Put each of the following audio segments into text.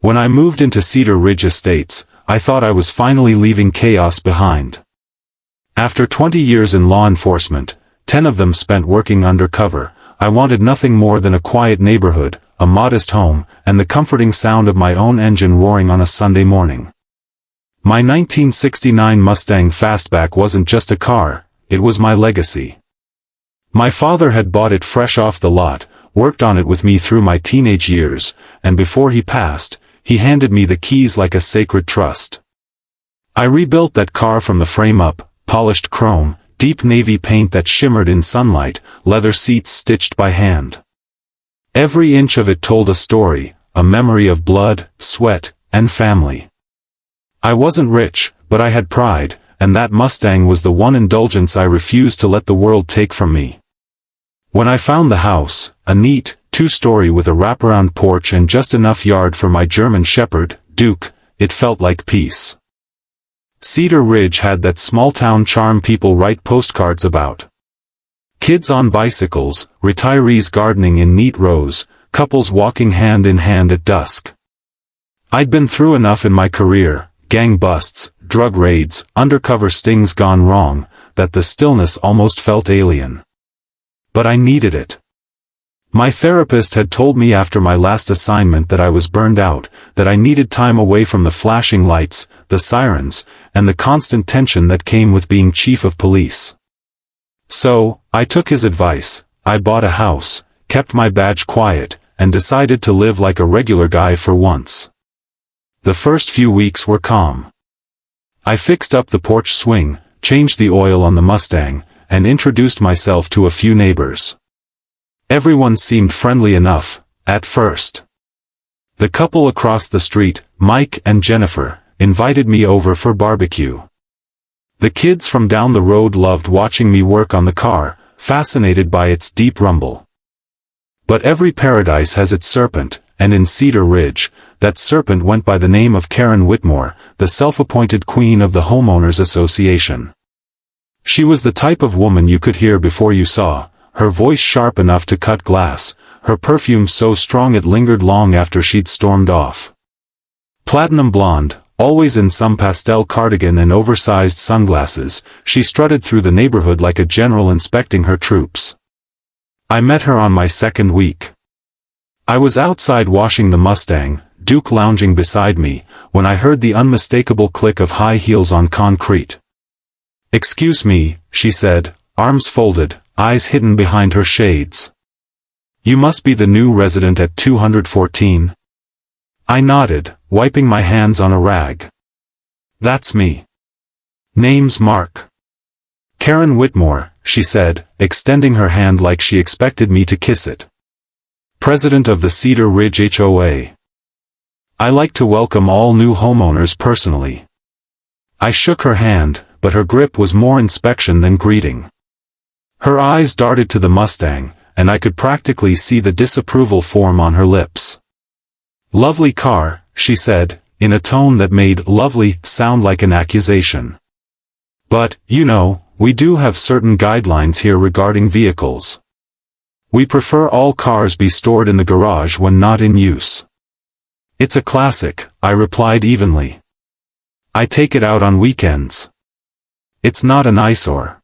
When I moved into Cedar Ridge Estates, I thought I was finally leaving chaos behind. After 20 years in law enforcement, 10 of them spent working undercover, I wanted nothing more than a quiet neighborhood, a modest home, and the comforting sound of my own engine roaring on a Sunday morning. My 1969 Mustang Fastback wasn't just a car, it was my legacy. My father had bought it fresh off the lot, worked on it with me through my teenage years, and before he passed, he handed me the keys like a sacred trust. I rebuilt that car from the frame up, polished chrome, deep navy paint that shimmered in sunlight, leather seats stitched by hand. Every inch of it told a story, a memory of blood, sweat, and family. I wasn't rich, but I had pride, and that Mustang was the one indulgence I refused to let the world take from me. When I found the house, a neat, two-story with a wraparound porch and just enough yard for my German Shepherd, Duke, it felt like peace. Cedar Ridge had that small-town charm people write postcards about. Kids on bicycles, retirees gardening in neat rows, couples walking hand in hand at dusk. I'd been through enough in my career, gang busts, drug raids, undercover stings gone wrong, that the stillness almost felt alien. But I needed it. My therapist had told me after my last assignment that I was burned out, that I needed time away from the flashing lights, the sirens, and the constant tension that came with being chief of police. So, I took his advice, I bought a house, kept my badge quiet, and decided to live like a regular guy for once. The first few weeks were calm. I fixed up the porch swing, changed the oil on the Mustang, and introduced myself to a few neighbors. Everyone seemed friendly enough, at first. The couple across the street, Mike and Jennifer, invited me over for barbecue. The kids from down the road loved watching me work on the car, fascinated by its deep rumble. But every paradise has its serpent, and in Cedar Ridge, that serpent went by the name of Karen Whitmore, the self-appointed queen of the Homeowners Association. She was the type of woman you could hear before you saw, her voice sharp enough to cut glass, her perfume so strong it lingered long after she'd stormed off. Platinum blonde, always in some pastel cardigan and oversized sunglasses, she strutted through the neighborhood like a general inspecting her troops. I met her on my second week. I was outside washing the Mustang, Duke lounging beside me, when I heard the unmistakable click of high heels on concrete. "Excuse me," she said, arms folded, eyes hidden behind her shades. "You must be the new resident at 214. I nodded, wiping my hands on a rag. "That's me. Name's Mark." "Karen Whitmore," she said, extending her hand like she expected me to kiss it. "President of the Cedar Ridge HOA. I like to welcome all new homeowners personally." I shook her hand, but her grip was more inspection than greeting. Her eyes darted to the Mustang, and I could practically see the disapproval form on her lips. "Lovely car," she said, in a tone that made "lovely" sound like an accusation. "But, you know, we do have certain guidelines here regarding vehicles. We prefer all cars be stored in the garage when not in use." "It's a classic," I replied evenly. "I take it out on weekends. It's not an eyesore."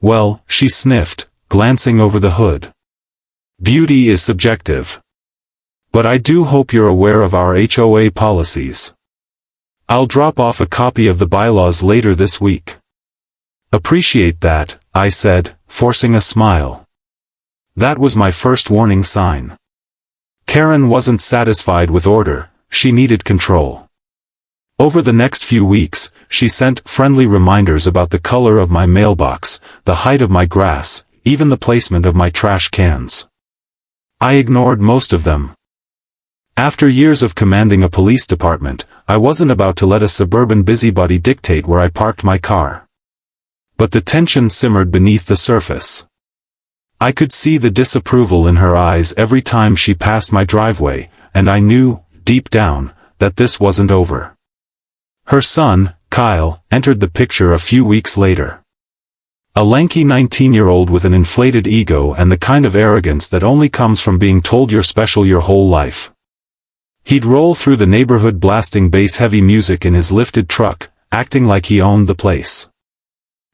"Well," she sniffed, glancing over the hood. "Beauty is subjective. But I do hope you're aware of our HOA policies. I'll drop off a copy of the bylaws later this week." "Appreciate that," I said, forcing a smile. That was my first warning sign. Karen wasn't satisfied with order, she needed control. Over the next few weeks, she sent friendly reminders about the color of my mailbox, the height of my grass, even the placement of my trash cans. I ignored most of them. After years of commanding a police department, I wasn't about to let a suburban busybody dictate where I parked my car. But the tension simmered beneath the surface. I could see the disapproval in her eyes every time she passed my driveway, and I knew, deep down, that this wasn't over. Her son, Kyle, entered the picture a few weeks later. A lanky 19-year-old with an inflated ego and the kind of arrogance that only comes from being told you're special your whole life. He'd roll through the neighborhood blasting bass-heavy music in his lifted truck, acting like he owned the place.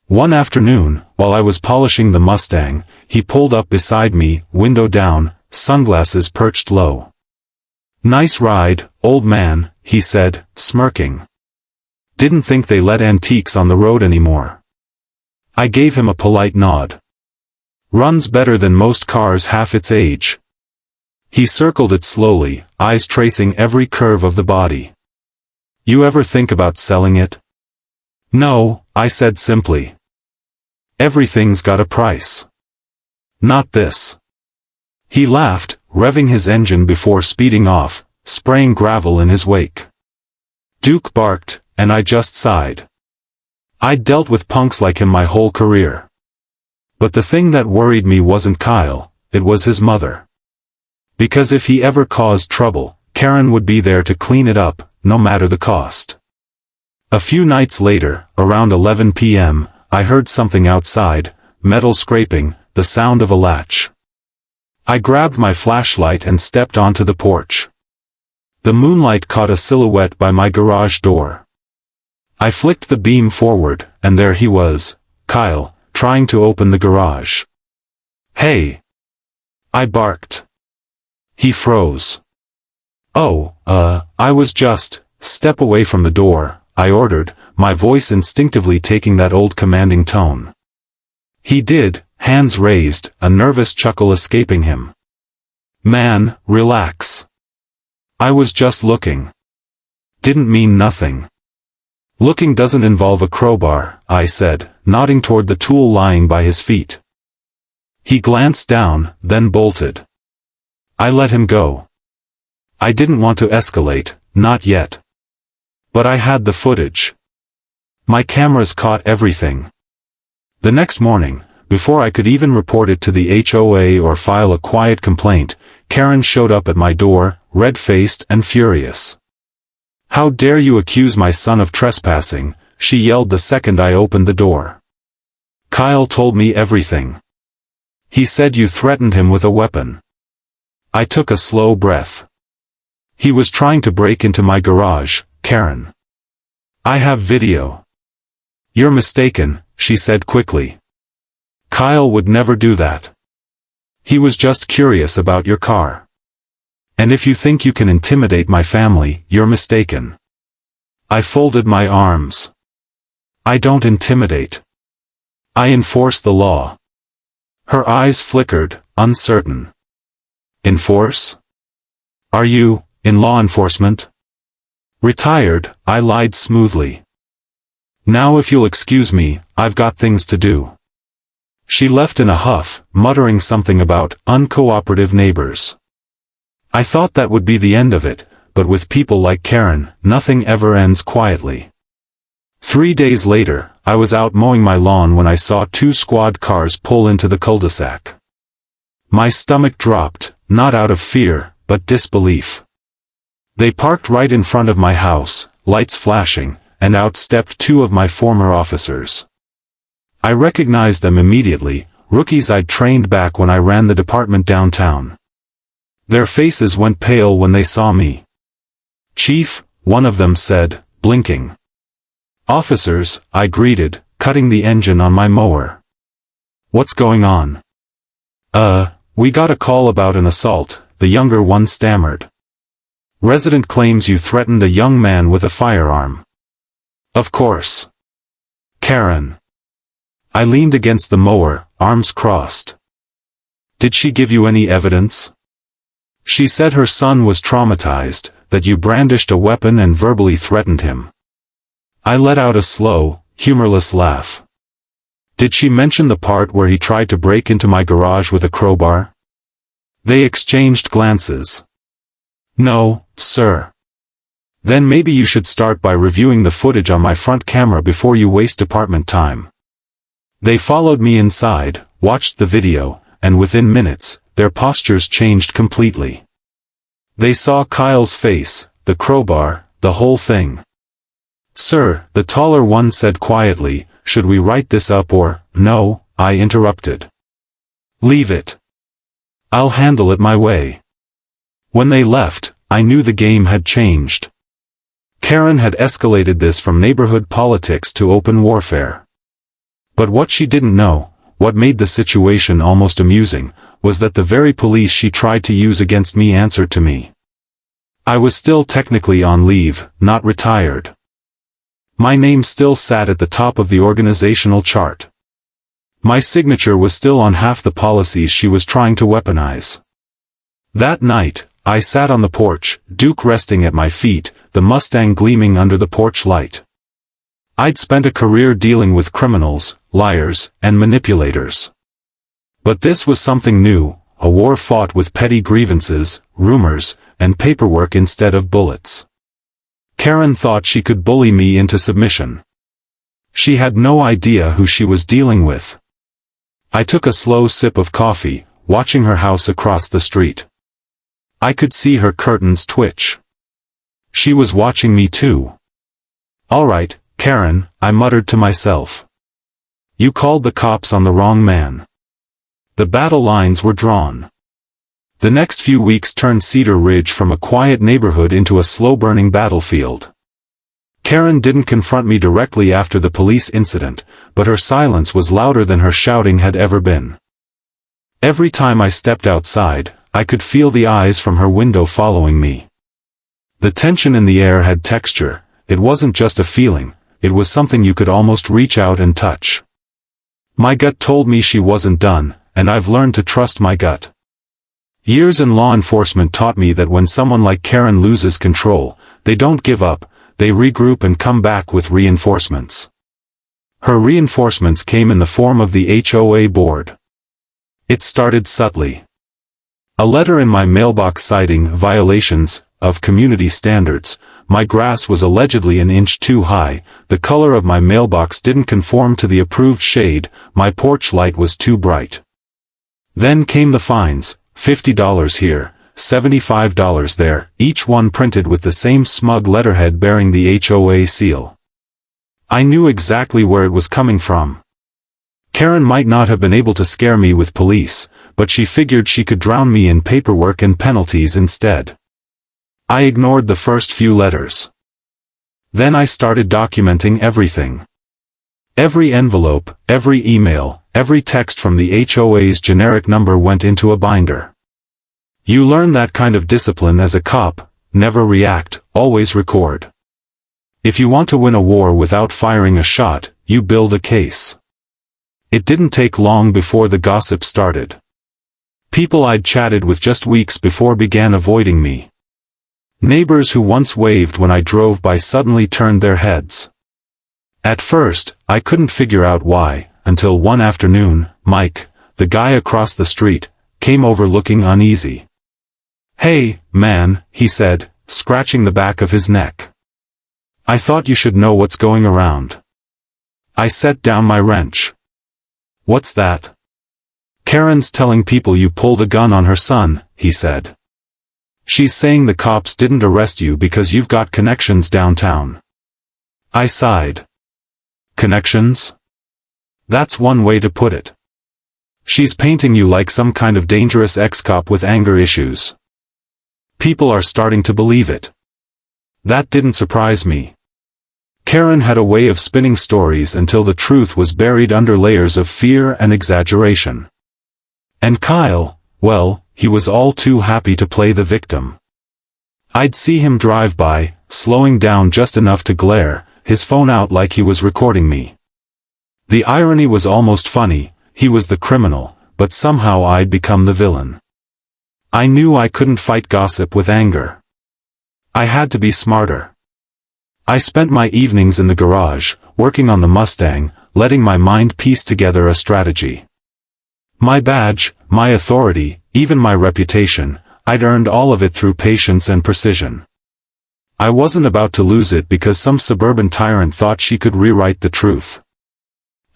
One afternoon, while I was polishing the Mustang, he pulled up beside me, window down, sunglasses perched low. "Nice ride, old man," he said, smirking. "Didn't think they let antiques on the road anymore." I gave him a polite nod. "Runs better than most cars half its age." He circled it slowly, eyes tracing every curve of the body. "You ever think about selling it?" "No," I said simply. "Everything's got a price. Not this." He laughed, revving his engine before speeding off, spraying gravel in his wake. Duke barked, and I just sighed. I'd dealt with punks like him my whole career. But the thing that worried me wasn't Kyle, it was his mother. Because if he ever caused trouble, Karen would be there to clean it up, no matter the cost. A few nights later, around 11 p.m., I heard something outside, metal scraping, the sound of a latch. I grabbed my flashlight and stepped onto the porch. The moonlight caught a silhouette by my garage door. I flicked the beam forward, and there he was, Kyle, trying to open the garage. "Hey!" I barked. He froze. "Oh, I was just..." "Step away from the door," I ordered, my voice instinctively taking that old commanding tone. He did, hands raised, a nervous chuckle escaping him. "Man, relax. I was just looking. Didn't mean nothing." "Looking doesn't involve a crowbar," I said, nodding toward the tool lying by his feet. He glanced down, then bolted. I let him go. I didn't want to escalate, not yet. But I had the footage. My cameras caught everything. The next morning, before I could even report it to the HOA or file a quiet complaint, Karen showed up at my door, red-faced and furious. "How dare you accuse my son of trespassing," she yelled the second I opened the door. "Kyle told me everything. He said you threatened him with a weapon." I took a slow breath. "He was trying to break into my garage, Karen. I have video." "You're mistaken," she said quickly. "Kyle would never do that. He was just curious about your car. And if you think you can intimidate my family, you're mistaken." I folded my arms. "I don't intimidate. I enforce the law." Her eyes flickered, uncertain. "Enforce? Are you, in law enforcement?" "Retired," I lied smoothly. "Now if you'll excuse me, I've got things to do." She left in a huff, muttering something about uncooperative neighbors. I thought that would be the end of it, but with people like Karen, nothing ever ends quietly. 3 days later, I was out mowing my lawn when I saw 2 squad cars pull into the cul-de-sac. My stomach dropped, not out of fear, but disbelief. They parked right in front of my house, lights flashing, and out stepped 2 of my former officers. I recognized them immediately, rookies I'd trained back when I ran the department downtown. Their faces went pale when they saw me. "Chief," one of them said, blinking. "Officers," I greeted, cutting the engine on my mower. "What's going on?" We got a call about an assault," the younger one stammered. "Resident claims you threatened a young man with a firearm." "Of course. Karen." I leaned against the mower, arms crossed. "Did she give you any evidence?" "She said her son was traumatized, that you brandished a weapon and verbally threatened him." I let out a slow, humorless laugh. "Did she mention the part where he tried to break into my garage with a crowbar?" They exchanged glances. "No, sir." "Then maybe you should start by reviewing the footage on my front camera before you waste department time." They followed me inside, watched the video, and within minutes, their postures changed completely. They saw Kyle's face, the crowbar, the whole thing. "Sir," the taller one said quietly, "should we write this up or..." "No," I interrupted. "Leave it. I'll handle it my way." When they left, I knew the game had changed. Karen had escalated this from neighborhood politics to open warfare. But what she didn't know, what made the situation almost amusing, was that the very police she tried to use against me answered to me. I was still technically on leave, not retired. My name still sat at the top of the organizational chart. My signature was still on half the policies she was trying to weaponize. That night, I sat on the porch, Duke resting at my feet, the Mustang gleaming under the porch light. I'd spent a career dealing with criminals, liars, and manipulators. But this was something new, a war fought with petty grievances, rumors, and paperwork instead of bullets. Karen thought she could bully me into submission. She had no idea who she was dealing with. I took a slow sip of coffee, watching her house across the street. I could see her curtains twitch. She was watching me too. "All right, Karen," I muttered to myself. "You called the cops on the wrong man." The battle lines were drawn. The next few weeks turned Cedar Ridge from a quiet neighborhood into a slow-burning battlefield. Karen didn't confront me directly after the police incident, but her silence was louder than her shouting had ever been. Every time I stepped outside, I could feel the eyes from her window following me. The tension in the air had texture. It wasn't just a feeling, it was something you could almost reach out and touch. My gut told me she wasn't done, and I've learned to trust my gut. Years in law enforcement taught me that when someone like Karen loses control, they don't give up, they regroup and come back with reinforcements. Her reinforcements came in the form of the HOA board. It started subtly. A letter in my mailbox citing violations of community standards. My grass was allegedly an inch too high, the color of my mailbox didn't conform to the approved shade, my porch light was too bright. Then came the fines, $50 here, $75 there, each one printed with the same smug letterhead bearing the HOA seal. I knew exactly where it was coming from. Karen might not have been able to scare me with police, but she figured she could drown me in paperwork and penalties instead. I ignored the first few letters. Then I started documenting everything. Every envelope, every email, every text from the HOA's generic number went into a binder. You learn that kind of discipline as a cop: never react, always record. If you want to win a war without firing a shot, you build a case. It didn't take long before the gossip started. People I'd chatted with just weeks before began avoiding me. Neighbors who once waved when I drove by suddenly turned their heads. At first, I couldn't figure out why, until one afternoon, Mike, the guy across the street, came over looking uneasy. "Hey, man," he said, scratching the back of his neck. "I thought you should know what's going around." I set down my wrench. "What's that?" "Karen's telling people you pulled a gun on her son," he said. "She's saying the cops didn't arrest you because you've got connections downtown." I sighed. Connections? That's one way to put it. She's painting you like some kind of dangerous ex-cop with anger issues. People are starting to believe it. That didn't surprise me. Karen had a way of spinning stories until the truth was buried under layers of fear and exaggeration. And Kyle, well, he was all too happy to play the victim. I'd see him drive by, slowing down just enough to glare, his phone out like he was recording me. The irony was almost funny. He was the criminal, but somehow I'd become the villain. I knew I couldn't fight gossip with anger. I had to be smarter. I spent my evenings in the garage, working on the Mustang, letting my mind piece together a strategy. My badge, my authority, even my reputation, I'd earned all of it through patience and precision. I wasn't about to lose it because some suburban tyrant thought she could rewrite the truth.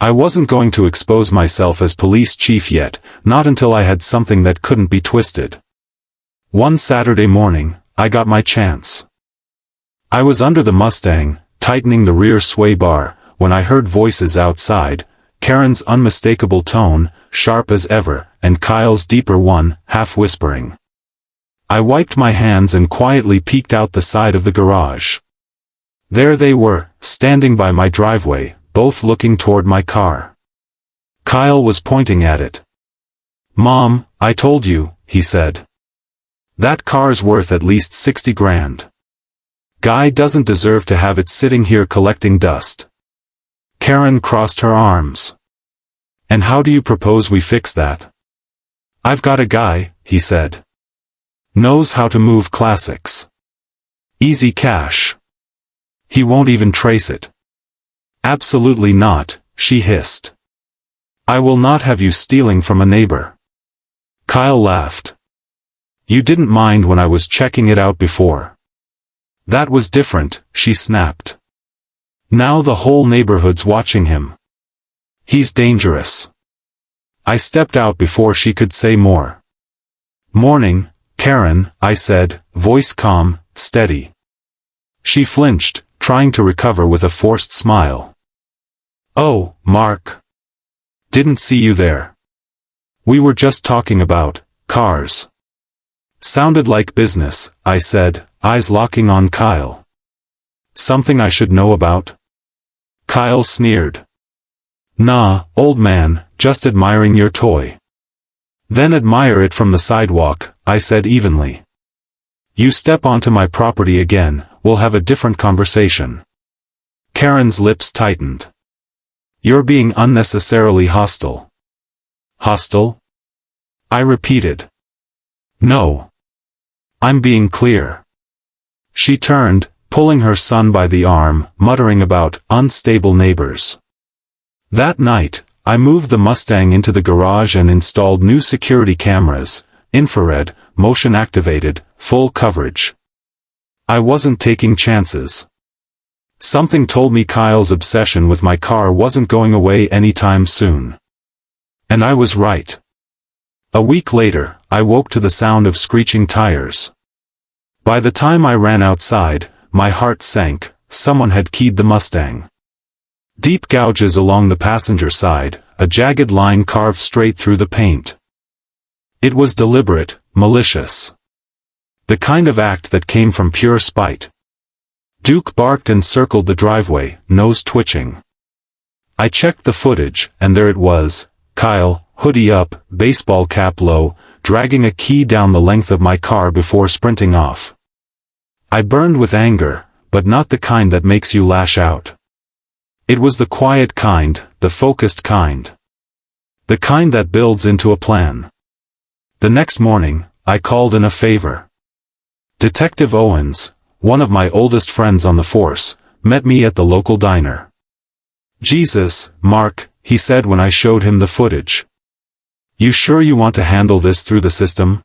I wasn't going to expose myself as police chief yet, not until I had something that couldn't be twisted. One Saturday morning, I got my chance. I was under the Mustang, tightening the rear sway bar, when I heard voices outside, Karen's unmistakable tone, sharp as ever, and Kyle's deeper one, half whispering. I wiped my hands and quietly peeked out the side of the garage. There they were, standing by my driveway, both looking toward my car. Kyle was pointing at it. "Mom, I told you," he said. "That car's worth at least 60 grand. Guy doesn't deserve to have it sitting here collecting dust." Karen crossed her arms. "And how do you propose we fix that?" "I've got a guy," he said. "Knows how to move classics. Easy cash. He won't even trace it." "Absolutely not," she hissed. "I will not have you stealing from a neighbor." Kyle laughed. "You didn't mind when I was checking it out before." "That was different," she snapped. "Now the whole neighborhood's watching him. He's dangerous." I stepped out before she could say more. "Morning, Karen," I said, voice calm, steady. She flinched, trying to recover with a forced smile. "Oh, Mark. Didn't see you there. We were just talking about cars." "Sounded like business," I said, eyes locking on Kyle. "Something I should know about?" Kyle sneered. "Nah, old man, just admiring your toy." "Then admire it from the sidewalk," I said evenly. "You step onto my property again, we'll have a different conversation." Karen's lips tightened. "You're being unnecessarily hostile." "Hostile?" I repeated. "No. I'm being clear." She turned, pulling her son by the arm, muttering about unstable neighbors. That night, I moved the Mustang into the garage and installed new security cameras, infrared, motion-activated, full coverage. I wasn't taking chances. Something told me Kyle's obsession with my car wasn't going away anytime soon. And I was right. A week later, I woke to the sound of screeching tires. By the time I ran outside, my heart sank. Someone had keyed the Mustang. Deep gouges along the passenger side, a jagged line carved straight through the paint. It was deliberate, malicious. The kind of act that came from pure spite. Duke barked and circled the driveway, nose twitching. I checked the footage, and there it was, Kyle, hoodie up, baseball cap low, dragging a key down the length of my car before sprinting off. I burned with anger, but not the kind that makes you lash out. It was the quiet kind, the focused kind. The kind that builds into a plan. The next morning, I called in a favor. Detective Owens, one of my oldest friends on the force, met me at the local diner. "Jesus, Mark," he said when I showed him the footage. "You sure you want to handle this through the system?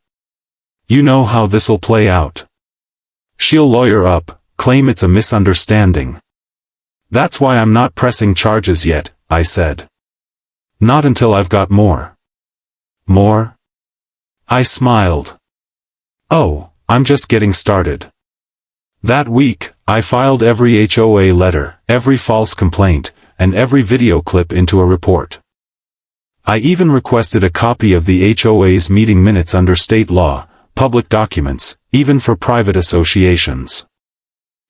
You know how this'll play out. She'll lawyer up, claim it's a misunderstanding." "That's why I'm not pressing charges yet," I said. "Not until I've got more." "More?" I smiled. "Oh, I'm just getting started." That week, I filed every HOA letter, every false complaint, and every video clip into a report. I even requested a copy of the HOA's meeting minutes under state law, public documents, even for private associations.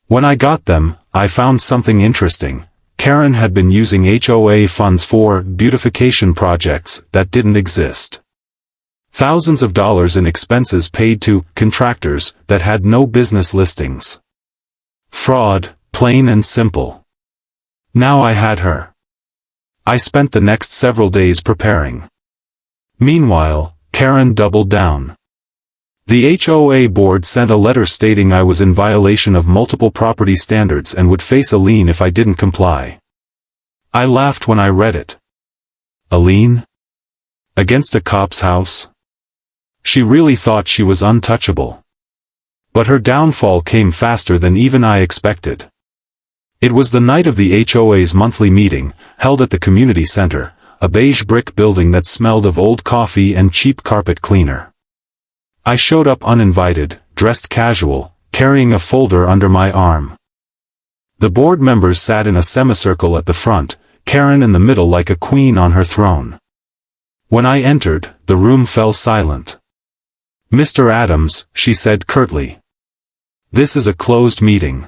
When I got them, I found something interesting. Karen had been using HOA funds for beautification projects that didn't exist. Thousands of dollars in expenses paid to contractors that had no business listings. Fraud, plain and simple. Now I had her. I spent the next several days preparing. Meanwhile, Karen doubled down. The HOA board sent a letter stating I was in violation of multiple property standards and would face a lien if I didn't comply. I laughed when I read it. A lien? Against a cop's house? She really thought she was untouchable. But her downfall came faster than even I expected. It was the night of the HOA's monthly meeting, held at the community center, a beige brick building that smelled of old coffee and cheap carpet cleaner. I showed up uninvited, dressed casual, carrying a folder under my arm. The board members sat in a semicircle at the front, Karen in the middle like a queen on her throne. When I entered, the room fell silent. Mr. Adams, she said curtly. This is a closed meeting.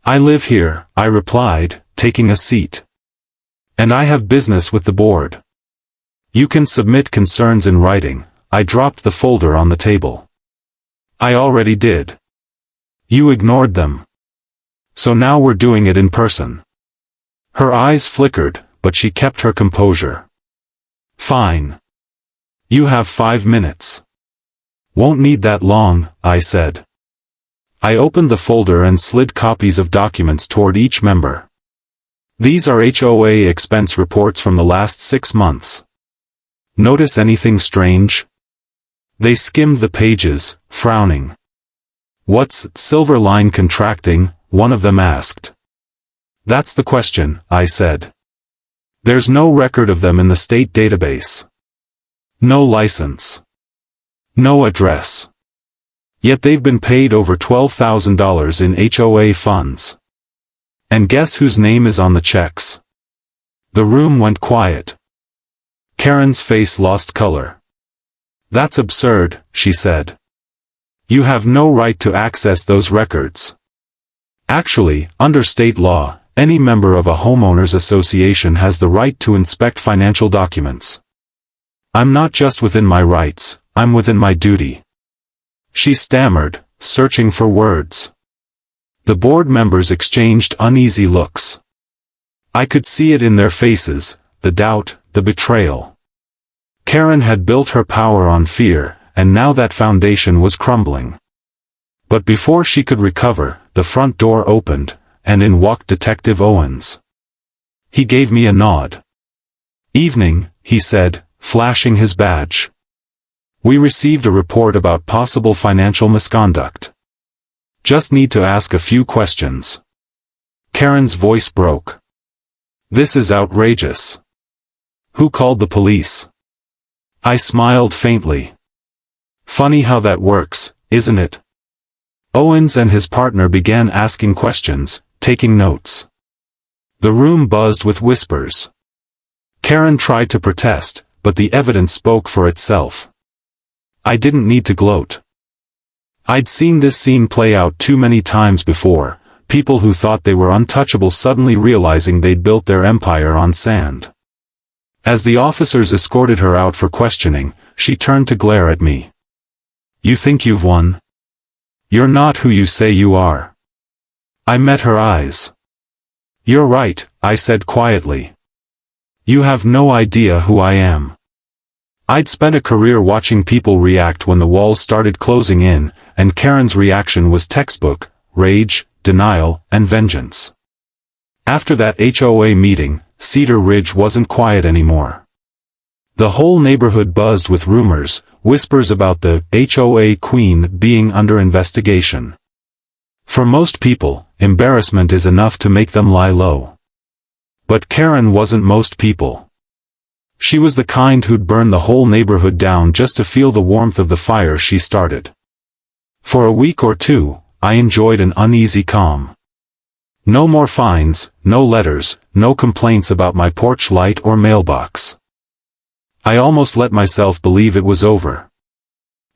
I live here, I replied, taking a seat. And I have business with the board. You can submit concerns in writing. I dropped the folder on the table. I already did. You ignored them. So now we're doing it in person. Her eyes flickered, but she kept her composure. Fine. You have 5 minutes. Won't need that long, I said. I opened the folder and slid copies of documents toward each member. These are HOA expense reports from the last 6 months. Notice anything strange? They skimmed the pages, frowning. What's silver line contracting? One of them asked. That's the question, I said. There's no record of them in the state database. No license. No address. Yet they've been paid over $12,000 in HOA funds. And guess whose name is on the checks? The room went quiet. Karen's face lost color. That's absurd, she said. You have no right to access those records. Actually, under state law, any member of a homeowners association has the right to inspect financial documents. I'm not just within my rights, I'm within my duty. She stammered, searching for words. The board members exchanged uneasy looks. I could see it in their faces, the doubt, the betrayal. Karen had built her power on fear, and now that foundation was crumbling. But before she could recover, the front door opened, and in walked Detective Owens. He gave me a nod. Evening, he said, flashing his badge. We received a report about possible financial misconduct. Just need to ask a few questions. Karen's voice broke. This is outrageous. Who called the police? I smiled faintly. Funny how that works, isn't it? Owens and his partner began asking questions, taking notes. The room buzzed with whispers. Karen tried to protest, but the evidence spoke for itself. I didn't need to gloat. I'd seen this scene play out too many times before, people who thought they were untouchable suddenly realizing they'd built their empire on sand. As the officers escorted her out for questioning, she turned to glare at me. You think you've won? You're not who you say you are. I met her eyes. You're right, I said quietly. You have no idea who I am. I'd spent a career watching people react when the walls started closing in, and Karen's reaction was textbook, rage, denial, and vengeance. After that HOA meeting, Cedar Ridge wasn't quiet anymore. The whole neighborhood buzzed with rumors, whispers about the HOA queen being under investigation. For most people, embarrassment is enough to make them lie low. But Karen wasn't most people. She was the kind who'd burn the whole neighborhood down just to feel the warmth of the fire she started. For a week or two, I enjoyed an uneasy calm. No more fines, no letters, no complaints about my porch light or mailbox. I almost let myself believe it was over.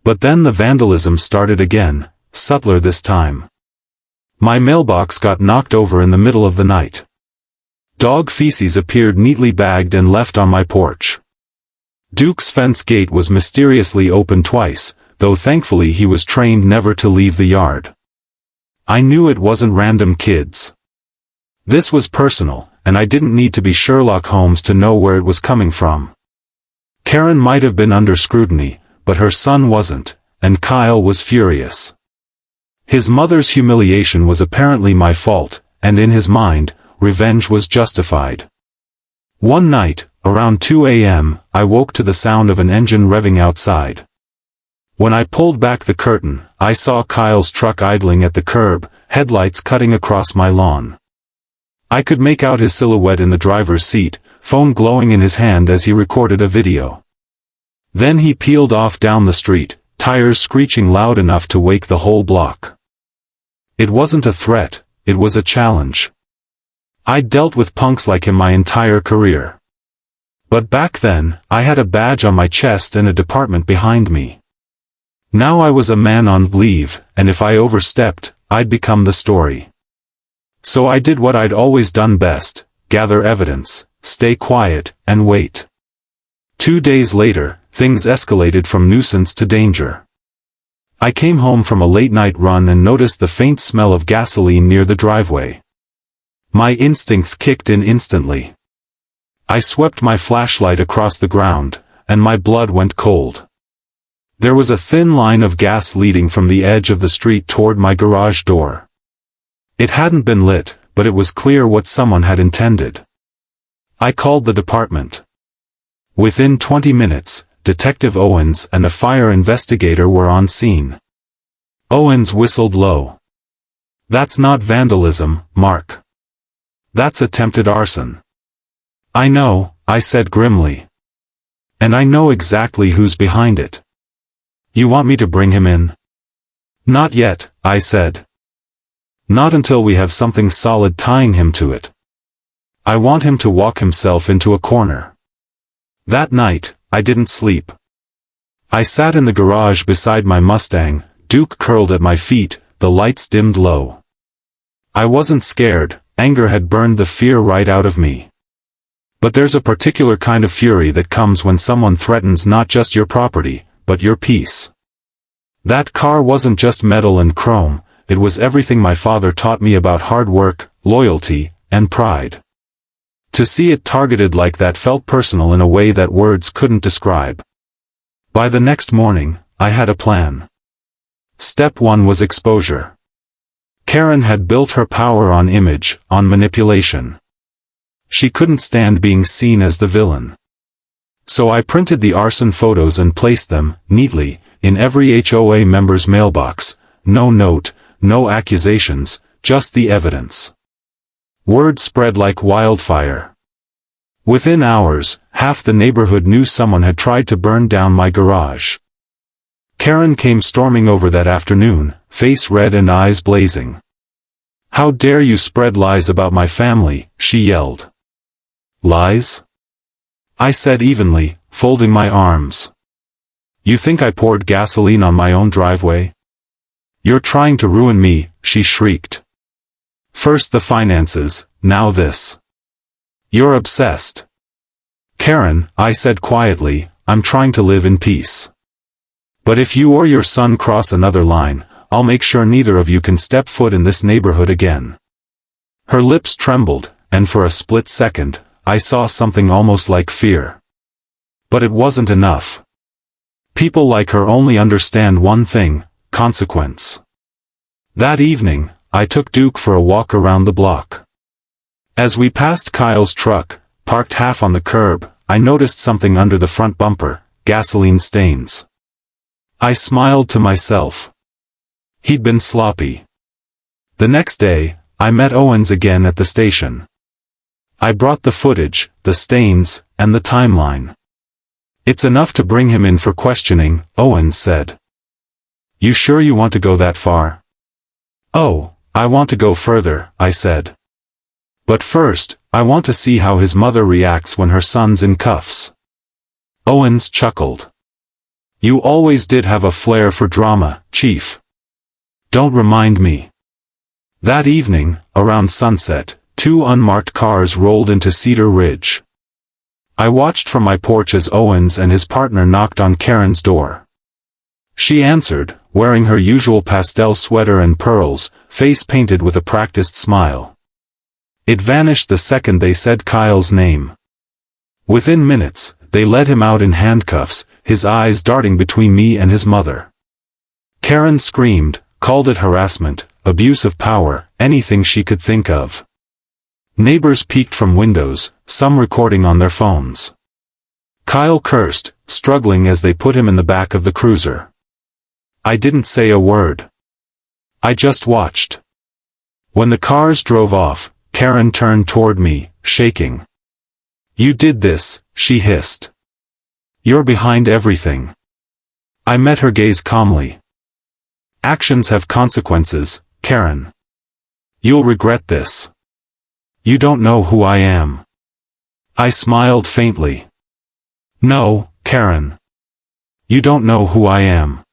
But then the vandalism started again, subtler this time. My mailbox got knocked over in the middle of the night. Dog feces appeared neatly bagged and left on my porch. Duke's fence gate was mysteriously open twice, though thankfully he was trained never to leave the yard. I knew it wasn't random kids. This was personal, and I didn't need to be Sherlock Holmes to know where it was coming from. Karen might have been under scrutiny, but her son wasn't, and Kyle was furious. His mother's humiliation was apparently my fault, and in his mind, revenge was justified. One night, around 2 a.m., I woke to the sound of an engine revving outside. When I pulled back the curtain, I saw Kyle's truck idling at the curb, headlights cutting across my lawn. I could make out his silhouette in the driver's seat, phone glowing in his hand as he recorded a video. Then he peeled off down the street, tires screeching loud enough to wake the whole block. It wasn't a threat, it was a challenge. I'd dealt with punks like him my entire career. But back then, I had a badge on my chest and a department behind me. Now I was a man on leave, and if I overstepped, I'd become the story. So I did what I'd always done best: gather evidence, stay quiet, and wait. 2 days later, things escalated from nuisance to danger. I came home from a late-night run and noticed the faint smell of gasoline near the driveway. My instincts kicked in instantly. I swept my flashlight across the ground, and my blood went cold. There was a thin line of gas leading from the edge of the street toward my garage door. It hadn't been lit, but it was clear what someone had intended. I called the department. Within 20 minutes, Detective Owens and a fire investigator were on scene. Owens whistled low. "That's not vandalism, Mark. That's attempted arson." "I know," I said grimly. "And I know exactly who's behind it." "You want me to bring him in?" "Not yet," I said. "Not until we have something solid tying him to it. I want him to walk himself into a corner." That night, I didn't sleep. I sat in the garage beside my Mustang, Duke curled at my feet, the lights dimmed low. I wasn't scared, anger had burned the fear right out of me. But there's a particular kind of fury that comes when someone threatens not just your property, but your peace. That car wasn't just metal and chrome, it was everything my father taught me about hard work, loyalty, and pride. To see it targeted like that felt personal in a way that words couldn't describe. By the next morning, I had a plan. Step 1 was exposure. Karen had built her power on image, on manipulation. She couldn't stand being seen as the villain. So I printed the arson photos and placed them, neatly, in every HOA member's mailbox. No note, no accusations, just the evidence. Word spread like wildfire. Within hours, half the neighborhood knew someone had tried to burn down my garage. Karen came storming over that afternoon, face red and eyes blazing. "How dare you spread lies about my family," she yelled. "Lies?" I said evenly, folding my arms. "You think I poured gasoline on my own driveway? You're trying to ruin me," she shrieked. "First the finances, now this. You're obsessed." "Karen," I said quietly, "I'm trying to live in peace. But if you or your son cross another line, I'll make sure neither of you can step foot in this neighborhood again." Her lips trembled, and for a split second, I saw something almost like fear. But it wasn't enough. People like her only understand one thing: consequence. That evening, I took Duke for a walk around the block. As we passed Kyle's truck, parked half on the curb, I noticed something under the front bumper: gasoline stains. I smiled to myself. He'd been sloppy. The next day, I met Owens again at the station. I brought the footage, the stains, and the timeline. "It's enough to bring him in for questioning," Owens said. "You sure you want to go that far?" "Oh, I want to go further," I said. "But first, I want to see how his mother reacts when her son's in cuffs." Owens chuckled. "You always did have a flair for drama, Chief. Don't remind me." That evening, around sunset, 2 unmarked cars rolled into Cedar Ridge. I watched from my porch as Owens and his partner knocked on Karen's door. She answered, wearing her usual pastel sweater and pearls, face painted with a practiced smile. It vanished the second they said Kyle's name. Within minutes, they led him out in handcuffs, his eyes darting between me and his mother. Karen screamed, called it harassment, abuse of power, anything she could think of. Neighbors peeked from windows, some recording on their phones. Kyle cursed, struggling as they put him in the back of the cruiser. I didn't say a word. I just watched. When the cars drove off, Karen turned toward me, shaking. "You did this," she hissed. "You're behind everything." I met her gaze calmly. "Actions have consequences, Karen. You'll regret this. You don't know who I am." I smiled faintly. "No, Karen. You don't know who I am.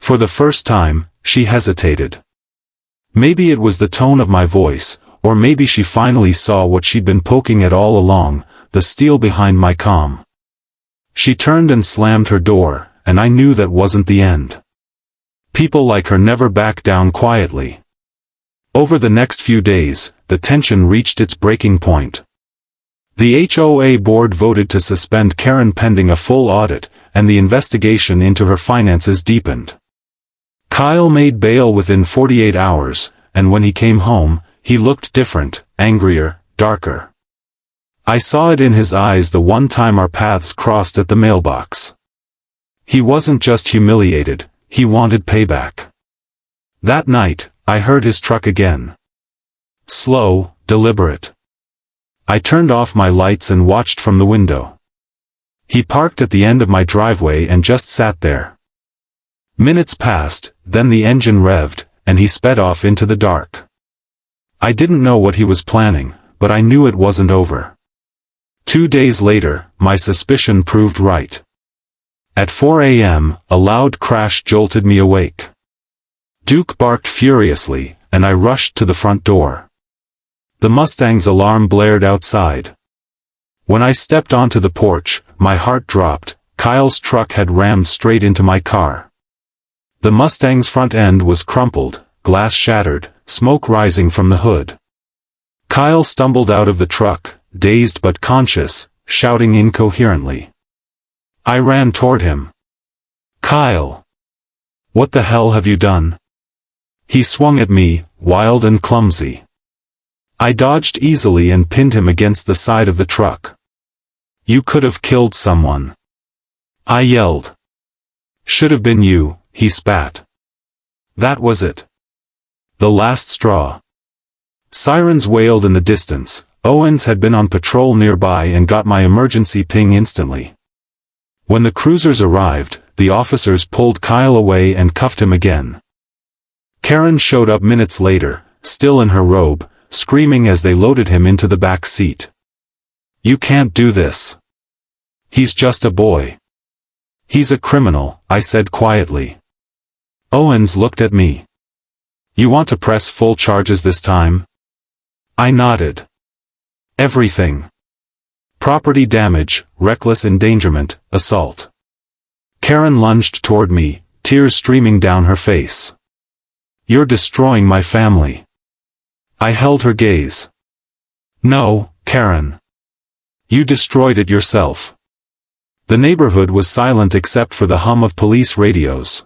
For the first time, she hesitated. Maybe it was the tone of my voice, or maybe she finally saw what she'd been poking at all along, the steel behind my calm. She turned and slammed her door, and I knew that wasn't the end. People like her never back down quietly. Over the next few days, the tension reached its breaking point. The HOA board voted to suspend Karen pending a full audit, and the investigation into her finances deepened. Kyle made bail within 48 hours, and when he came home, he looked different, angrier, darker. I saw it in his eyes the one time our paths crossed at the mailbox. He wasn't just humiliated, he wanted payback. That night, I heard his truck again. Slow, deliberate. I turned off my lights and watched from the window. He parked at the end of my driveway and just sat there. Minutes passed, then the engine revved, and he sped off into the dark. I didn't know what he was planning, but I knew it wasn't over. 2 days later, my suspicion proved right. At 4 a.m., a loud crash jolted me awake. Duke barked furiously, and I rushed to the front door. The Mustang's alarm blared outside. When I stepped onto the porch, my heart dropped. Kyle's truck had rammed straight into my car. The Mustang's front end was crumpled, glass shattered, smoke rising from the hood. Kyle stumbled out of the truck, dazed but conscious, shouting incoherently. I ran toward him. Kyle! What the hell have you done? He swung at me, wild and clumsy. I dodged easily and pinned him against the side of the truck. You could have killed someone. I yelled. Should have been you, he spat. That was it. The last straw. Sirens wailed in the distance. Owens had been on patrol nearby and got my emergency ping instantly. When the cruisers arrived, the officers pulled Kyle away and cuffed him again. Karen showed up minutes later, still in her robe, screaming as they loaded him into the back seat. You can't do this. He's just a boy. He's a criminal, I said quietly. Owens looked at me. You want to press full charges this time? I nodded. Everything. Property damage, reckless endangerment, assault. Karen lunged toward me, tears streaming down her face. You're destroying my family. I held her gaze. No, Karen. You destroyed it yourself. The neighborhood was silent except for the hum of police radios.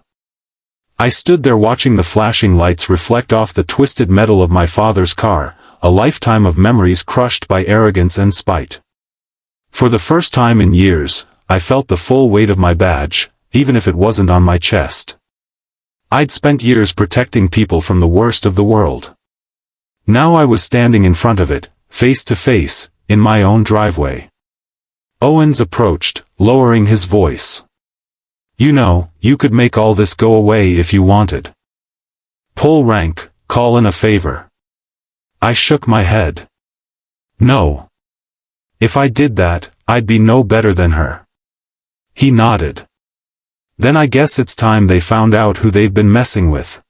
I stood there watching the flashing lights reflect off the twisted metal of my father's car, a lifetime of memories crushed by arrogance and spite. For the first time in years, I felt the full weight of my badge, even if it wasn't on my chest. I'd spent years protecting people from the worst of the world. Now I was standing in front of it, face to face, in my own driveway. Owens approached, lowering his voice. You know, you could make all this go away if you wanted. Pull rank, call in a favor. I shook my head. No. If I did that, I'd be no better than her. He nodded. Then I guess it's time they found out who they've been messing with.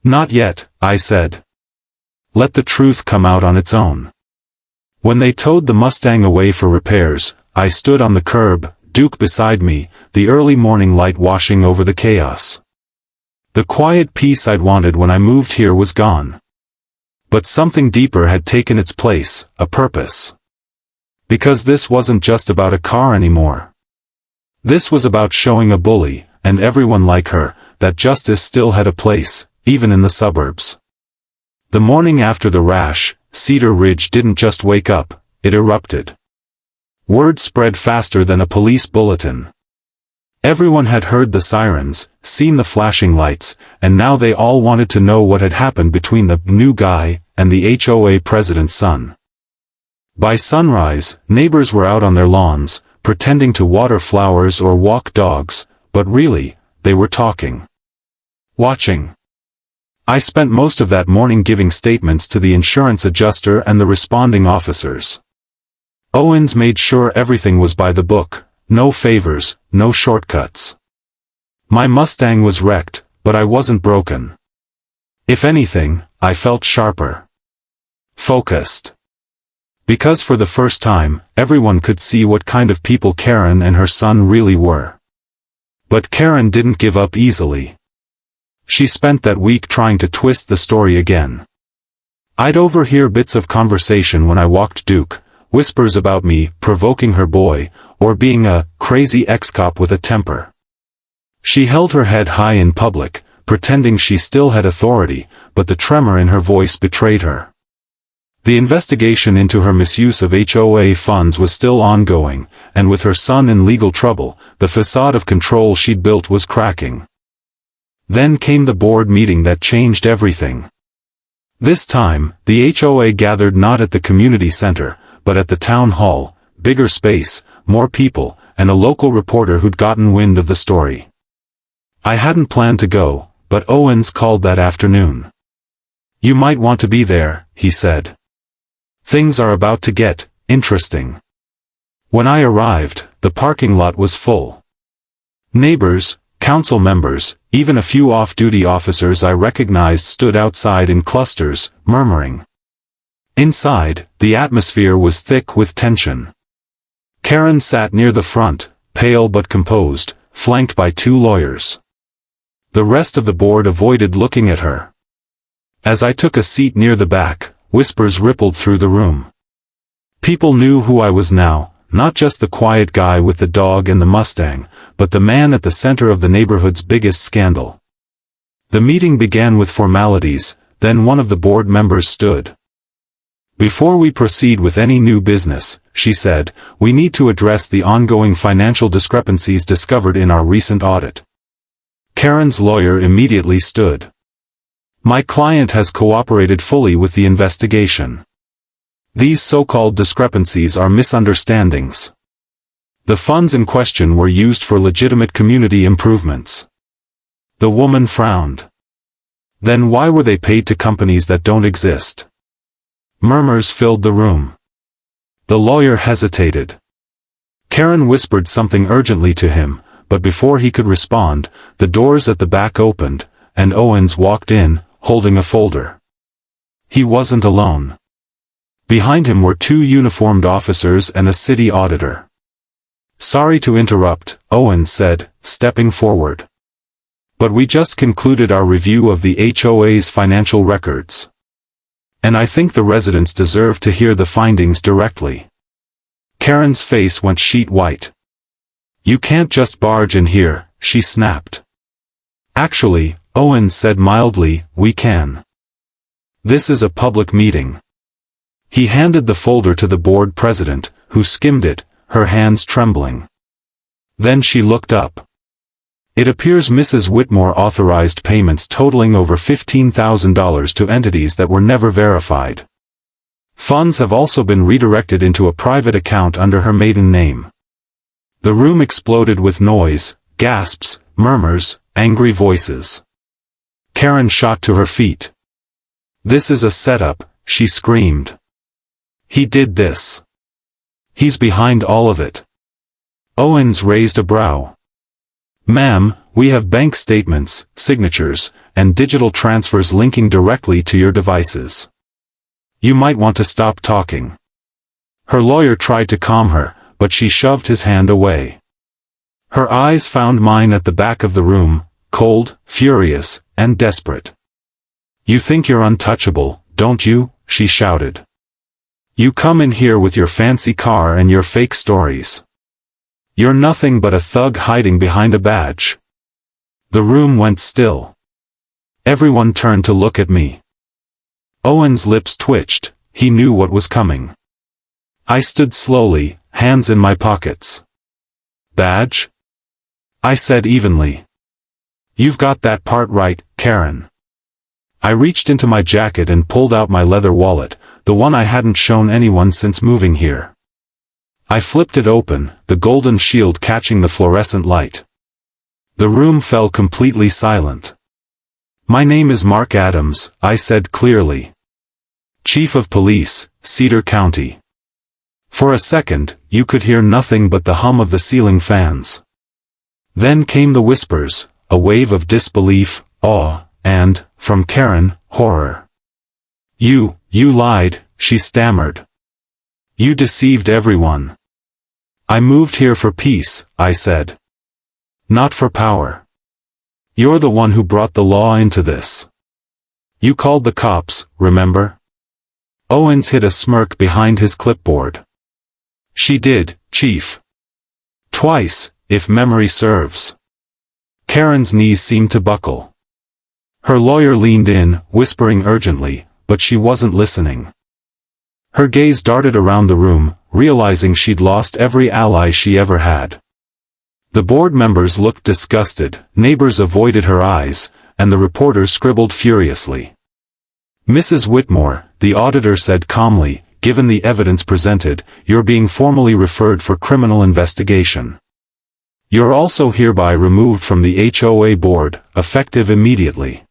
Not yet, I said. Let the truth come out on its own. When they towed the Mustang away for repairs, I stood on the curb, Duke beside me, the early morning light washing over the chaos. The quiet peace I'd wanted when I moved here was gone. But something deeper had taken its place, a purpose. Because this wasn't just about a car anymore. This was about showing a bully, and everyone like her, that justice still had a place, even in the suburbs. The morning after the rash, Cedar Ridge didn't just wake up, it erupted. Word spread faster than a police bulletin. Everyone had heard the sirens, seen the flashing lights, and now they all wanted to know what had happened between the new guy and the HOA president's son. By sunrise, neighbors were out on their lawns, pretending to water flowers or walk dogs, but really, they were talking. Watching. I spent most of that morning giving statements to the insurance adjuster and the responding officers. Owens made sure everything was by the book, no favors, no shortcuts. My Mustang was wrecked, but I wasn't broken. If anything, I felt sharper. Focused. Because for the first time, everyone could see what kind of people Karen and her son really were. But Karen didn't give up easily. She spent that week trying to twist the story again. I'd overhear bits of conversation when I walked Duke, whispers about me provoking her boy, or being a crazy ex-cop with a temper. She held her head high in public, pretending she still had authority, but the tremor in her voice betrayed her. The investigation into her misuse of HOA funds was still ongoing, and with her son in legal trouble, the facade of control she'd built was cracking. Then came the board meeting that changed everything. This time, the HOA gathered not at the community center, but at the town hall, bigger space, more people, and a local reporter who'd gotten wind of the story. I hadn't planned to go, but Owens called that afternoon. "You might want to be there," he said. "Things are about to get interesting." When I arrived, the parking lot was full. Neighbors, council members, even a few off-duty officers I recognized stood outside in clusters, murmuring. Inside, the atmosphere was thick with tension. Karen sat near the front, pale but composed, flanked by two lawyers. The rest of the board avoided looking at her. As I took a seat near the back, whispers rippled through the room. People knew who I was now, not just the quiet guy with the dog and the Mustang, but the man at the center of the neighborhood's biggest scandal. The meeting began with formalities, then one of the board members stood. "Before we proceed with any new business," she said, "we need to address the ongoing financial discrepancies discovered in our recent audit." Karen's lawyer immediately stood. "My client has cooperated fully with the investigation. These so-called discrepancies are misunderstandings. The funds in question were used for legitimate community improvements." The woman frowned. "Then why were they paid to companies that don't exist?" Murmurs filled the room. The lawyer hesitated. Karen whispered something urgently to him, but before he could respond, the doors at the back opened, and Owens walked in, holding a folder. He wasn't alone. Behind him were two uniformed officers and a city auditor. "Sorry to interrupt," Owens said, stepping forward. "But we just concluded our review of the HOA's financial records. And I think the residents deserve to hear the findings directly." Karen's face went sheet white. "You can't just barge in here," she snapped. "Actually," Owens said mildly, "we can. This is a public meeting." He handed the folder to the board president, who skimmed it, her hands trembling. Then she looked up. "It appears Mrs. Whitmore authorized payments totaling over $15,000 to entities that were never verified. Funds have also been redirected into a private account under her maiden name." The room exploded with noise, gasps, murmurs, angry voices. Karen shot to her feet. "This is a setup," she screamed. "He did this. He's behind all of it." Owens raised a brow. "Ma'am, we have bank statements, signatures, and digital transfers linking directly to your devices. You might want to stop talking." Her lawyer tried to calm her, but she shoved his hand away. Her eyes found mine at the back of the room, cold, furious, and desperate. "You think you're untouchable, don't you?" she shouted. "You come in here with your fancy car and your fake stories. You're nothing but a thug hiding behind a badge." The room went still. Everyone turned to look at me. Owen's lips twitched, he knew what was coming. I stood slowly, hands in my pockets. "Badge?" I said evenly. "You've got that part right, Karen." I reached into my jacket and pulled out my leather wallet, the one I hadn't shown anyone since moving here. I flipped it open, the golden shield catching the fluorescent light. The room fell completely silent. "My name is Mark Adams," I said clearly. "Chief of Police, Cedar County." For a second, you could hear nothing but the hum of the ceiling fans. Then came the whispers, a wave of disbelief, awe, and, from Karen, horror. You lied, she stammered. You deceived everyone. I moved here for peace, I said. Not for power. You're the one who brought the law into this. You called the cops, remember? Owens hid a smirk behind his clipboard. She did, Chief. Twice, if memory serves. Karen's knees seemed to buckle. Her lawyer leaned in, whispering urgently, but she wasn't listening. Her gaze darted around the room, realizing she'd lost every ally she ever had. The board members looked disgusted, neighbors avoided her eyes, and the reporters scribbled furiously. Mrs. Whitmore, the auditor said calmly, given the evidence presented, you're being formally referred for criminal investigation. You're also hereby removed from the HOA board, effective immediately.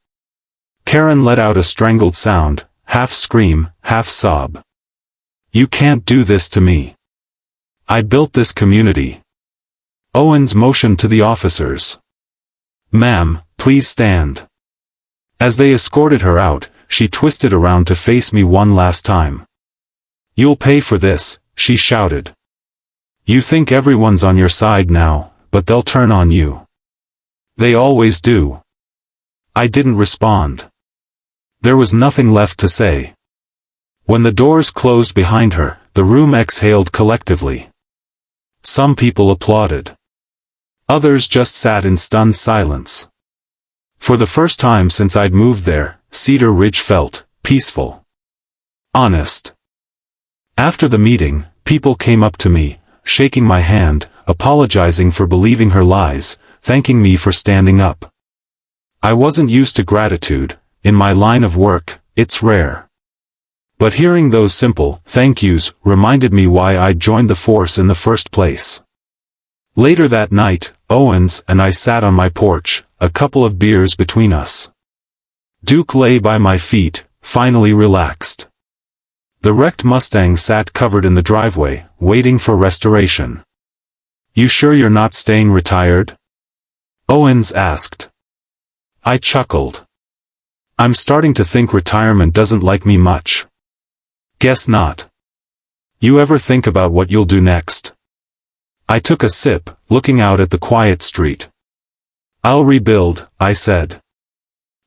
Karen let out a strangled sound, half scream, half sob. You can't do this to me. I built this community. Owens motioned to the officers. Ma'am, please stand. As they escorted her out, she twisted around to face me one last time. You'll pay for this, she shouted. You think everyone's on your side now, but they'll turn on you. They always do. I didn't respond. There was nothing left to say. When the doors closed behind her, the room exhaled collectively. Some people applauded. Others just sat in stunned silence. For the first time since I'd moved there, Cedar Ridge felt peaceful. Honest. After the meeting, people came up to me, shaking my hand, apologizing for believing her lies, thanking me for standing up. I wasn't used to gratitude. In my line of work, it's rare. But hearing those simple thank yous reminded me why I'd joined the force in the first place. Later that night, Owens and I sat on my porch, a couple of beers between us. Duke lay by my feet, finally relaxed. The wrecked Mustang sat covered in the driveway, waiting for restoration. You sure you're not staying retired? Owens asked. I chuckled. I'm starting to think retirement doesn't like me much. Guess not. You ever think about what you'll do next? I took a sip, looking out at the quiet street. I'll rebuild, I said.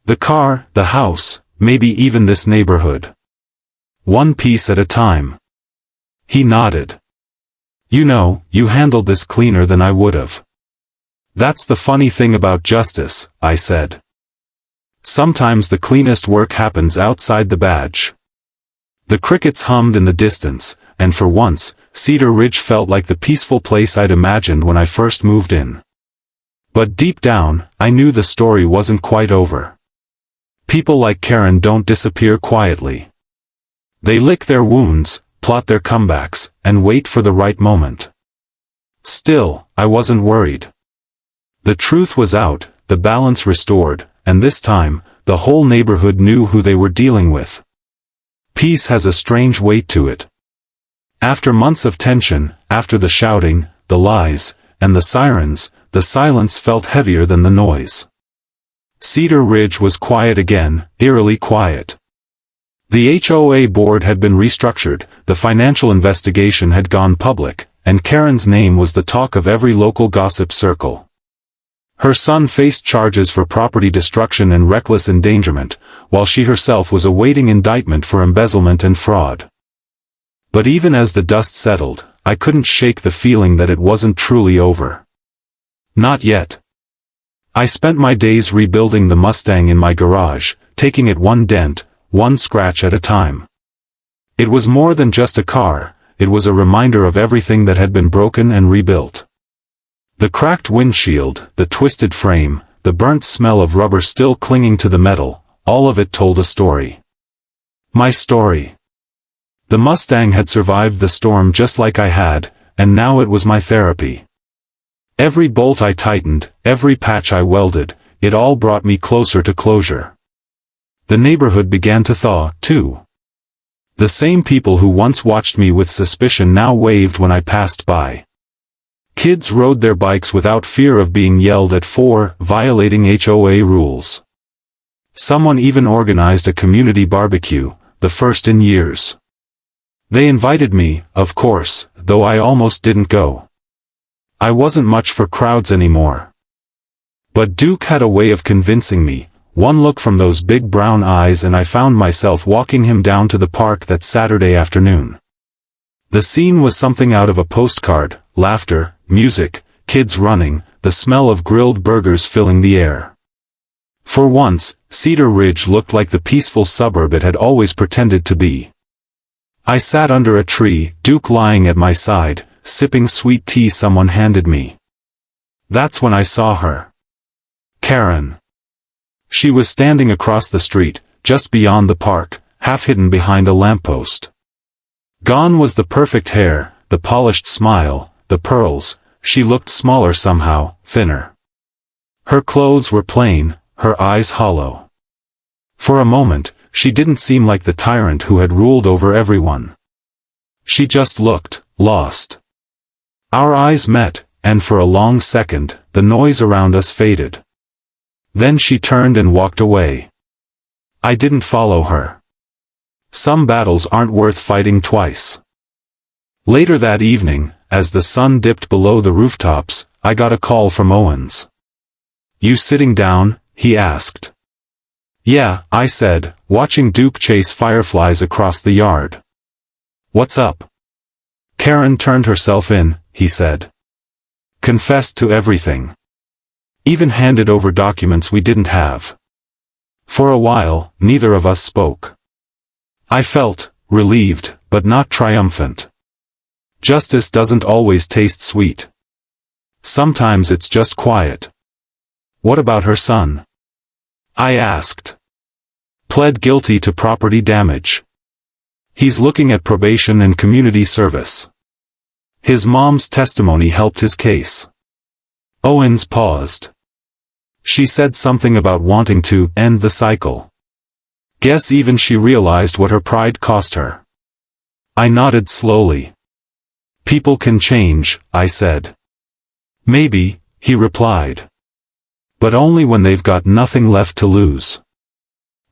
The car, the house, maybe even this neighborhood. One piece at a time. He nodded. You know, you handled this cleaner than I would've. That's the funny thing about justice, I said. Sometimes the cleanest work happens outside the badge. The crickets hummed in the distance, and for once, Cedar Ridge felt like the peaceful place I'd imagined when I first moved in. But deep down, I knew the story wasn't quite over. People like Karen don't disappear quietly. They lick their wounds, plot their comebacks, and wait for the right moment. Still, I wasn't worried. The truth was out, the balance restored, and this time, the whole neighborhood knew who they were dealing with. Peace has a strange weight to it. After months of tension, after the shouting, the lies, and the sirens, the silence felt heavier than the noise. Cedar Ridge was quiet again, eerily quiet. The HOA board had been restructured, the financial investigation had gone public, and Karen's name was the talk of every local gossip circle. Her son faced charges for property destruction and reckless endangerment, while she herself was awaiting indictment for embezzlement and fraud. But even as the dust settled, I couldn't shake the feeling that it wasn't truly over. Not yet. I spent my days rebuilding the Mustang in my garage, taking it one dent, one scratch at a time. It was more than just a car, it was a reminder of everything that had been broken and rebuilt. The cracked windshield, the twisted frame, the burnt smell of rubber still clinging to the metal, all of it told a story. My story. The Mustang had survived the storm just like I had, and now it was my therapy. Every bolt I tightened, every patch I welded, it all brought me closer to closure. The neighborhood began to thaw, too. The same people who once watched me with suspicion now waved when I passed by. Kids rode their bikes without fear of being yelled at for violating HOA rules. Someone even organized a community barbecue, the first in years. They invited me, of course, though I almost didn't go. I wasn't much for crowds anymore. But Duke had a way of convincing me. One look from those big brown eyes and I found myself walking him down to the park that Saturday afternoon. The scene was something out of a postcard: laughter, music, kids running, the smell of grilled burgers filling the air. For once, Cedar Ridge looked like the peaceful suburb it had always pretended to be. I sat under a tree, Duke lying at my side, sipping sweet tea someone handed me. That's when I saw her. Karen. She was standing across the street, just beyond the park, half hidden behind a lamppost. Gone was the perfect hair, the polished smile, the pearls. She looked smaller somehow, thinner. Her clothes were plain, her eyes hollow. For a moment, she didn't seem like the tyrant who had ruled over everyone. She just looked lost. Our eyes met, and for a long second, the noise around us faded. Then she turned and walked away. I didn't follow her. Some battles aren't worth fighting twice. Later that evening, as the sun dipped below the rooftops, I got a call from Owens. "You sitting down?" he asked. "Yeah," I said, watching Duke chase fireflies across the yard. "What's up?" "Karen turned herself in," he said. "Confessed to everything. Even handed over documents we didn't have." For a while, neither of us spoke. I felt relieved, but not triumphant. Justice doesn't always taste sweet. Sometimes it's just quiet. "What about her son?" I asked. "Pled guilty to property damage. He's looking at probation and community service. His mom's testimony helped his case." Owens paused. She said something about wanting to end the cycle. Guess even she realized what her pride cost her. I nodded slowly. "People can change," I said. "Maybe," he replied. "But only when they've got nothing left to lose."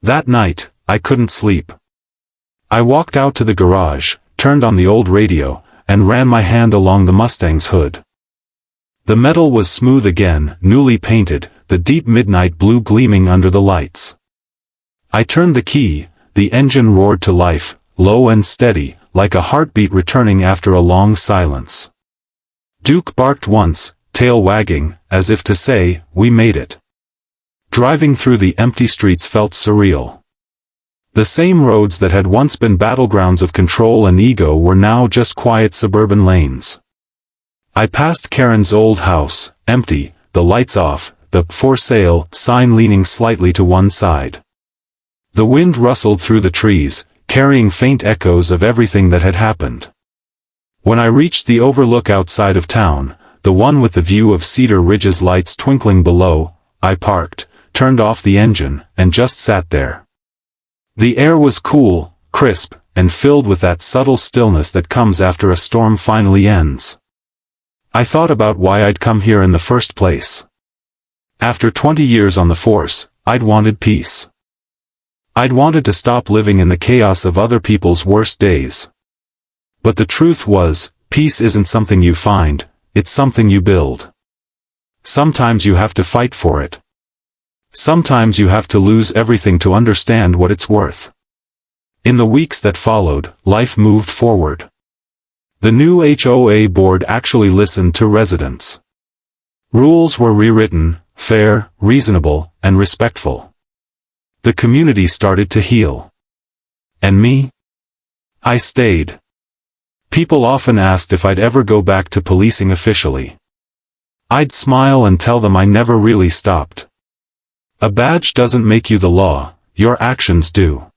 That night, I couldn't sleep. I walked out to the garage, turned on the old radio, and ran my hand along the Mustang's hood. The metal was smooth again, newly painted, the deep midnight blue gleaming under the lights. I turned the key, the engine roared to life, low and steady, like a heartbeat returning after a long silence. Duke barked once, tail wagging, as if to say, "We made it." Driving through the empty streets felt surreal. The same roads that had once been battlegrounds of control and ego were now just quiet suburban lanes. I passed Karen's old house, empty, the lights off, the "for sale" sign leaning slightly to one side. The wind rustled through the trees, carrying faint echoes of everything that had happened. When I reached the overlook outside of town, the one with the view of Cedar Ridge's lights twinkling below, I parked, turned off the engine, and just sat there. The air was cool, crisp, and filled with that subtle stillness that comes after a storm finally ends. I thought about why I'd come here in the first place. After 20 years on the force, I'd wanted peace. I'd wanted to stop living in the chaos of other people's worst days. But the truth was, peace isn't something you find, it's something you build. Sometimes you have to fight for it. Sometimes you have to lose everything to understand what it's worth. In the weeks that followed, life moved forward. The new HOA board actually listened to residents. Rules were rewritten, fair, reasonable, and respectful. The community started to heal. And me? I stayed. People often asked if I'd ever go back to policing officially. I'd smile and tell them I never really stopped. A badge doesn't make you the law, your actions do.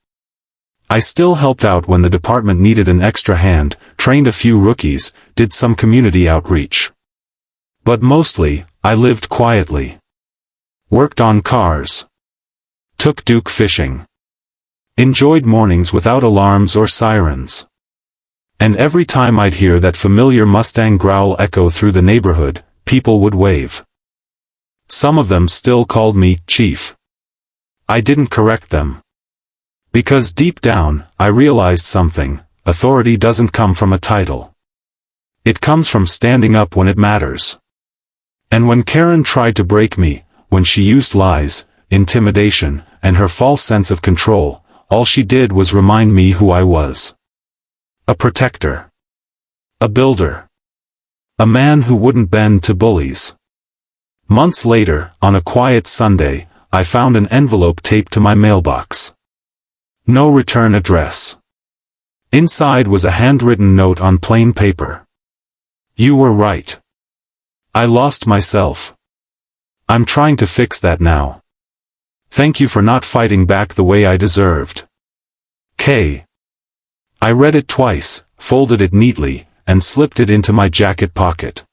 I still helped out when the department needed an extra hand, trained a few rookies, did some community outreach. But mostly, I lived quietly. Worked on cars. Took Duke fishing. Enjoyed mornings without alarms or sirens. And every time I'd hear that familiar Mustang growl echo through the neighborhood, people would wave. Some of them still called me Chief. I didn't correct them. Because deep down, I realized something: authority doesn't come from a title. It comes from standing up when it matters. And when Karen tried to break me, when she used lies, intimidation, and her false sense of control, all she did was remind me who I was. A protector. A builder. A man who wouldn't bend to bullies. Months later, on a quiet Sunday, I found an envelope taped to my mailbox. No return address. Inside was a handwritten note on plain paper. You were right. I lost myself. I'm trying to fix that now. Thank you for not fighting back the way I deserved. K. I read it twice, folded it neatly, and slipped it into my jacket pocket.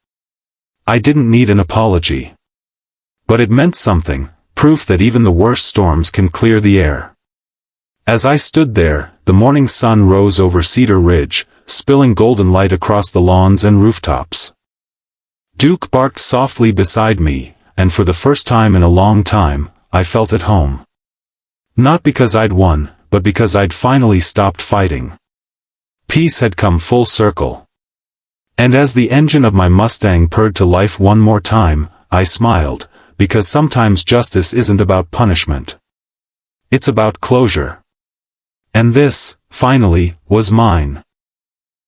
I didn't need an apology. But it meant something, proof that even the worst storms can clear the air. As I stood there, the morning sun rose over Cedar Ridge, spilling golden light across the lawns and rooftops. Duke barked softly beside me, and for the first time in a long time, I felt at home. Not because I'd won, but because I'd finally stopped fighting. Peace had come full circle. And as the engine of my Mustang purred to life one more time, I smiled, because sometimes justice isn't about punishment. It's about closure. And this, finally, was mine.